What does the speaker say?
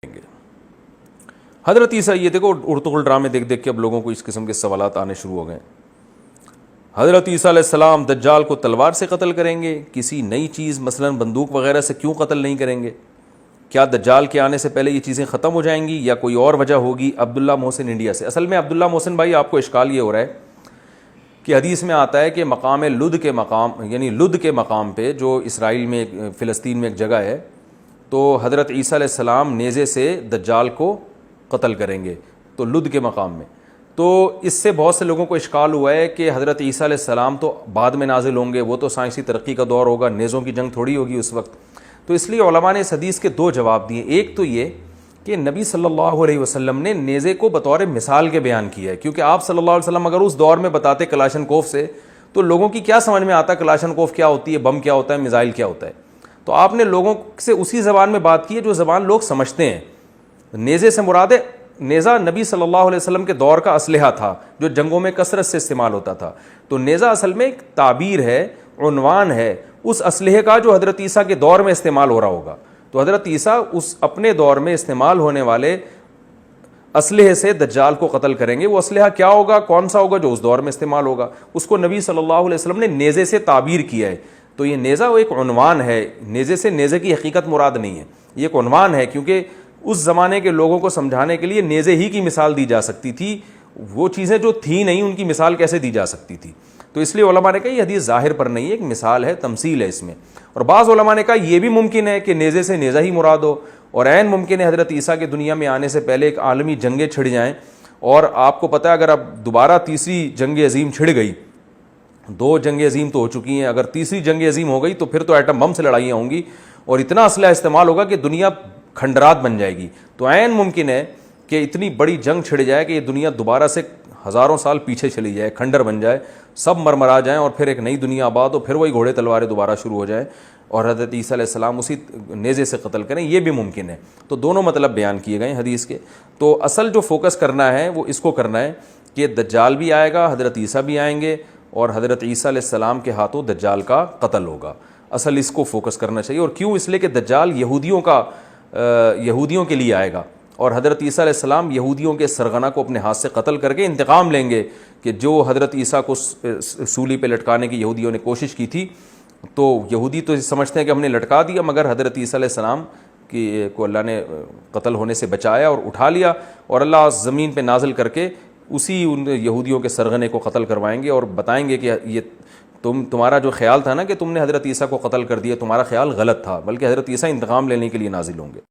گے۔ حضرت عیسیٰ، یہ دیکھو ارطغرل ڈرامے دیکھ دیکھ کے اب لوگوں کو اس قسم کے سوالات آنے شروع ہو گئے۔ حضرت عیسیٰ علیہ السلام دجال کو تلوار سے قتل کریں گے، کسی نئی چیز مثلا بندوق وغیرہ سے کیوں قتل نہیں کریں گے؟ کیا دجال کے آنے سے پہلے یہ چیزیں ختم ہو جائیں گی یا کوئی اور وجہ ہوگی؟ عبداللہ محسن انڈیا سے۔ اصل میں عبداللہ محسن بھائی، آپ کو اشکال یہ ہو رہا ہے کہ حدیث میں آتا ہے کہ مقام لد کے مقام، یعنی لد کے مقام پہ جو اسرائیل میں فلسطین میں ایک جگہ ہے، تو حضرت عیسیٰ علیہ السلام نیزے سے دجال کو قتل کریں گے، تو لد کے مقام میں۔ تو اس سے بہت سے لوگوں کو اشکال ہوا ہے کہ حضرت عیسیٰ علیہ السلام تو بعد میں نازل ہوں گے، وہ تو سائنسی ترقی کا دور ہوگا، نیزوں کی جنگ تھوڑی ہوگی اس وقت۔ تو اس لیے علماء نے اس حدیث کے دو جواب دیے۔ ایک تو یہ کہ نبی صلی اللہ علیہ وسلم نے نیزے کو بطور مثال کے بیان کیا ہے، کیونکہ آپ صلی اللہ علیہ وسلم اگر اس دور میں بتاتے کلاشنکوف سے تو لوگوں کی کیا سمجھ میں آتا کلاشنکوف کیا ہوتی ہے، بم کیا ہوتا ہے، میزائل کیا ہوتا ہے۔ تو آپ نے لوگوں سے اسی زبان میں بات کی ہے جو زبان لوگ سمجھتے ہیں۔ نیزے سے مراد ہے، نیزہ نبی صلی اللہ علیہ وسلم کے دور کا اسلحہ تھا جو جنگوں میں کثرت سے استعمال ہوتا تھا۔ تو نیزہ اصل میں ایک تعبیر ہے، عنوان ہے اس اسلحے کا جو حضرت عیسیٰ کے دور میں استعمال ہو رہا ہوگا۔ تو حضرت عیسیٰ اس اپنے دور میں استعمال ہونے والے اسلحے سے دجال کو قتل کریں گے۔ وہ اسلحہ کیا ہوگا، کون سا ہوگا جو اس دور میں استعمال ہوگا، اس کو نبی صلی اللہ علیہ وسلم نے نیزے سے تعبیر کیا ہے۔ تو یہ نیزہ وہ ایک عنوان ہے، نیزے سے نیزے کی حقیقت مراد نہیں ہے، یہ ایک عنوان ہے، کیونکہ اس زمانے کے لوگوں کو سمجھانے کے لیے نیزے ہی کی مثال دی جا سکتی تھی، وہ چیزیں جو تھیں نہیں ان کی مثال کیسے دی جا سکتی تھی۔ تو اس لیے علماء نے کہا یہ حدیث ظاہر پر نہیں ہے، ایک مثال ہے، تمثیل ہے اس میں۔ اور بعض علماء نے کہا یہ بھی ممکن ہے کہ نیزے سے نیزہ ہی مراد ہو، اور عین ممکن ہے حضرت عیسیٰ کے دنیا میں آنے سے پہلے ایک عالمی جنگیں چھڑ جائیں، اور آپ کو پتہ ہے اگر اب دوبارہ تیسری جنگ عظیم چھڑ گئی، دو جنگ عظیم تو ہو چکی ہیں، اگر تیسری جنگ عظیم ہو گئی تو پھر تو ایٹم بم سے لڑائیاں ہوں گی اور اتنا اسلحہ استعمال ہوگا کہ دنیا کھنڈرات بن جائے گی۔ تو عین ممکن ہے کہ اتنی بڑی جنگ چھڑ جائے کہ یہ دنیا دوبارہ سے ہزاروں سال پیچھے چلی جائے، کھنڈر بن جائے، سب مرمرا جائیں اور پھر ایک نئی دنیا آباد ہو، پھر وہی گھوڑے تلواریں دوبارہ شروع ہو جائیں اور حضرت عیسیٰ علیہ السلام اسی نیزے سے قتل کریں، یہ بھی ممکن ہے۔ تو دونوں مطلب بیان کیے گئے حدیث کے۔ تو اصل جو فوکس کرنا ہے وہ اس کو کرنا ہے کہ دجال بھی آئے گا، حضرت عیسیٰ بھی آئیں گے، اور حضرت عیسیٰ علیہ السلام کے ہاتھوں دجال کا قتل ہوگا۔ اصل اس کو فوکس کرنا چاہیے۔ اور کیوں؟ اس لیے کہ دجال یہودیوں کے لیے آئے گا، اور حضرت عیسیٰ علیہ السلام یہودیوں کے سرغنہ کو اپنے ہاتھ سے قتل کر کے انتقام لیں گے کہ جو حضرت عیسیٰ کو سولی پہ لٹکانے کی یہودیوں نے کوشش کی تھی۔ تو یہودی تو سمجھتے ہیں کہ ہم نے لٹکا دیا، مگر حضرت عیسیٰ علیہ السلام کو اللہ نے قتل ہونے سے بچایا اور اٹھا لیا، اور اللہ زمین پہ نازل کر کے اسی ان یہودیوں کے سرغنے کو قتل کروائیں گے اور بتائیں گے کہ یہ تمہارا جو خیال تھا نا کہ تم نے حضرت عیسیٰ کو قتل کر دیا، تمہارا خیال غلط تھا، بلکہ حضرت عیسیٰ انتقام لینے کے لیے نازل ہوں گے۔